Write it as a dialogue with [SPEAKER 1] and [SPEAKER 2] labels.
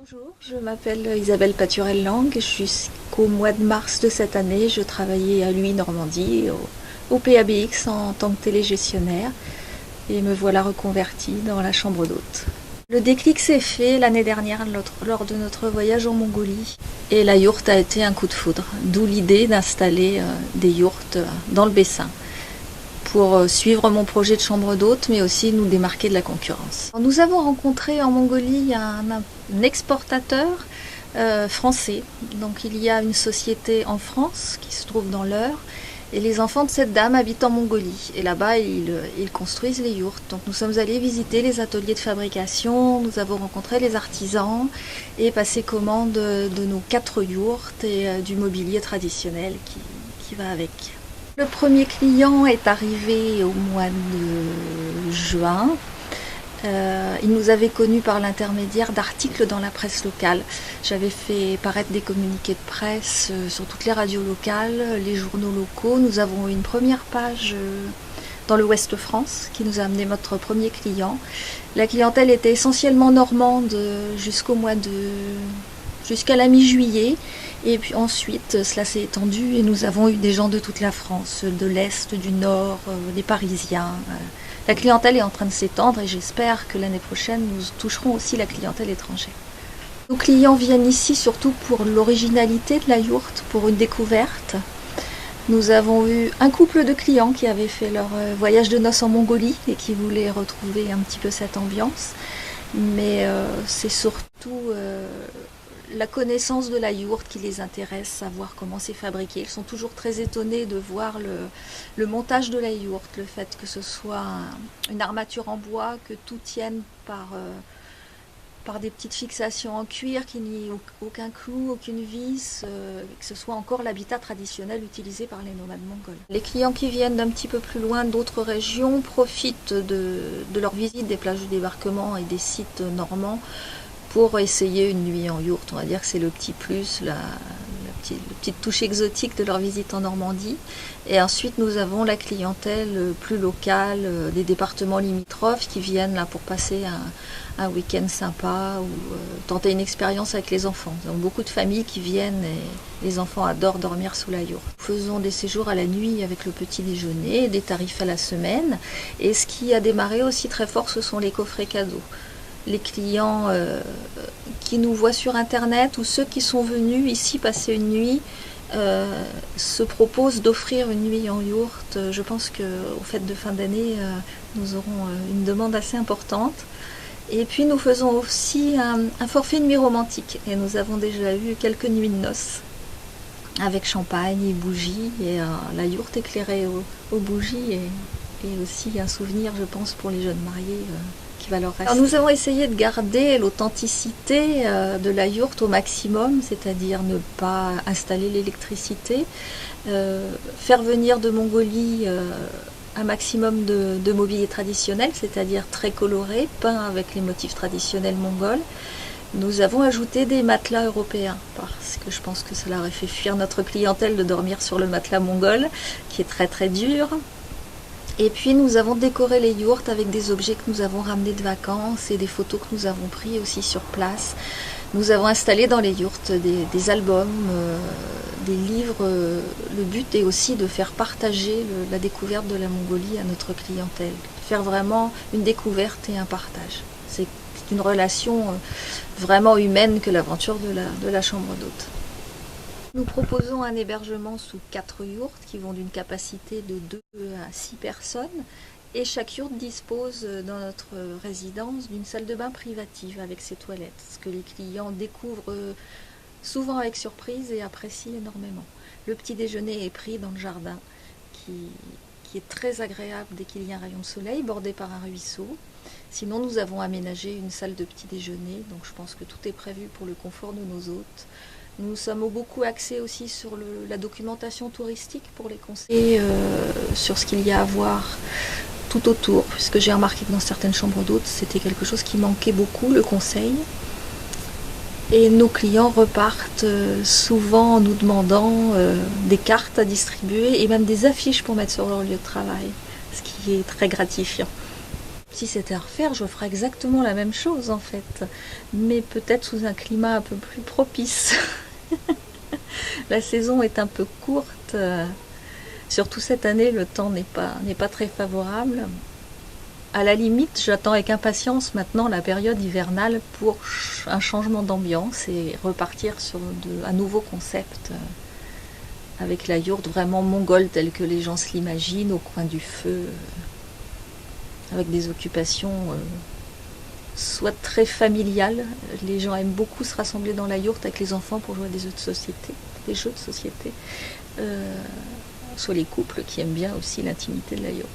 [SPEAKER 1] Bonjour, je m'appelle Isabelle Paturel-Lang. Jusqu'au mois de mars de cette année, je travaillais à l'UI Normandie, au PABX en tant que télégestionnaire, et me voilà reconvertie dans la chambre d'hôte. Le déclic s'est fait l'année dernière lors de notre voyage en Mongolie, et la yourte a été un coup de foudre, d'où l'idée d'installer des yourtes dans le Bessin pour suivre mon projet de chambre d'hôte, mais aussi nous démarquer de la concurrence. Nous avons rencontré en Mongolie un exportateur français. Donc il y a une société en France qui se trouve dans l'Eure, et les enfants de cette dame habitent en Mongolie. Et là-bas, ils construisent les yourtes. Donc nous sommes allés visiter les ateliers de fabrication, nous avons rencontré les artisans et passé commande de nos 4 yourtes et du mobilier traditionnel qui va avec. Le premier client est arrivé au mois de juin. Il nous avait connus par l'intermédiaire d'articles dans la presse locale. J'avais fait paraître des communiqués de presse sur toutes les radios locales, les journaux locaux. Nous avons eu une première page dans le Ouest France qui nous a amené notre premier client. La clientèle était essentiellement normande jusqu'à la mi-juillet. Et puis ensuite, cela s'est étendu et nous avons eu des gens de toute la France, de l'Est, du Nord, des Parisiens. La clientèle est en train de s'étendre et j'espère que l'année prochaine, nous toucherons aussi la clientèle étrangère. Nos clients viennent ici surtout pour l'originalité de la yourte, pour une découverte. Nous avons eu un couple de clients qui avaient fait leur voyage de noces en Mongolie et qui voulaient retrouver un petit peu cette ambiance. Mais c'est surtout la connaissance de la yourte qui les intéresse, savoir comment c'est fabriqué. Ils sont toujours très étonnés de voir le montage de la yourte, le fait que ce soit une armature en bois, que tout tienne par des petites fixations en cuir, qu'il n'y ait aucun clou, aucune vis, que ce soit encore l'habitat traditionnel utilisé par les nomades mongols. Les clients qui viennent d'un petit peu plus loin, d'autres régions, profitent de leur visite des plages du débarquement et des sites normands pour essayer une nuit en yourte. On va dire que c'est le petit plus, la petite touche exotique de leur visite en Normandie. Et ensuite, nous avons la clientèle plus locale des départements limitrophes qui viennent là pour passer un week-end sympa ou tenter une expérience avec les enfants. Donc beaucoup de familles qui viennent et les enfants adorent dormir sous la yourte. Nous faisons des séjours à la nuit avec le petit déjeuner, des tarifs à la semaine. Et ce qui a démarré aussi très fort, ce sont les coffrets cadeaux. Les clients qui nous voient sur internet ou ceux qui sont venus ici passer une nuit se proposent d'offrir une nuit en yourte. Je pense qu'au fête de fin d'année, nous aurons une demande assez importante. Et puis nous faisons aussi un forfait nuit romantique. Et nous avons déjà eu quelques nuits de noces avec champagne et bougies et la yourte éclairée aux bougies et aussi un souvenir, je pense, pour les jeunes mariés. Qui va leur rester. Alors nous avons essayé de garder l'authenticité de la yourte au maximum, c'est-à-dire ne pas installer l'électricité, faire venir de Mongolie un maximum de mobilier traditionnel, c'est-à-dire très coloré, peint avec les motifs traditionnels mongols. Nous avons ajouté des matelas européens parce que je pense que cela aurait fait fuir notre clientèle de dormir sur le matelas mongol qui est très très dur. Et puis nous avons décoré les yourtes avec des objets que nous avons ramenés de vacances et des photos que nous avons pris aussi sur place. Nous avons installé dans les yourtes des albums, des livres. Le but est aussi de faire partager la découverte de la Mongolie à notre clientèle. Faire vraiment une découverte et un partage. C'est une relation vraiment humaine que l'aventure de la chambre d'hôte. Nous proposons un hébergement sous 4 yourtes qui vont d'une capacité de 2 à 6 personnes et chaque yourte dispose dans notre résidence d'une salle de bain privative avec ses toilettes, ce que les clients découvrent souvent avec surprise et apprécient énormément. Le petit déjeuner est pris dans le jardin qui est très agréable dès qu'il y a un rayon de soleil bordé par un ruisseau. Sinon nous avons aménagé une salle de petit déjeuner, donc je pense que tout est prévu pour le confort de nos hôtes. Nous sommes beaucoup axés aussi sur la documentation touristique pour les conseils, sur ce qu'il y a à voir tout autour, puisque j'ai remarqué que dans certaines chambres d'hôtes, c'était quelque chose qui manquait beaucoup, le conseil. Et nos clients repartent souvent en nous demandant des cartes à distribuer et même des affiches pour mettre sur leur lieu de travail, ce qui est très gratifiant. Si c'était à refaire, je ferais exactement la même chose en fait, mais peut-être sous un climat un peu plus propice. La saison est un peu courte, surtout cette année, le temps n'est pas très favorable. À la limite, j'attends avec impatience maintenant la période hivernale pour un changement d'ambiance et repartir sur un nouveau concept avec la yourte vraiment mongole telle que les gens se l'imaginent, au coin du feu, avec des occupations soit très familiales. Les gens aiment beaucoup se rassembler dans la yourte avec les enfants pour jouer à des jeux de société, soit les couples qui aiment bien aussi l'intimité de la yourte.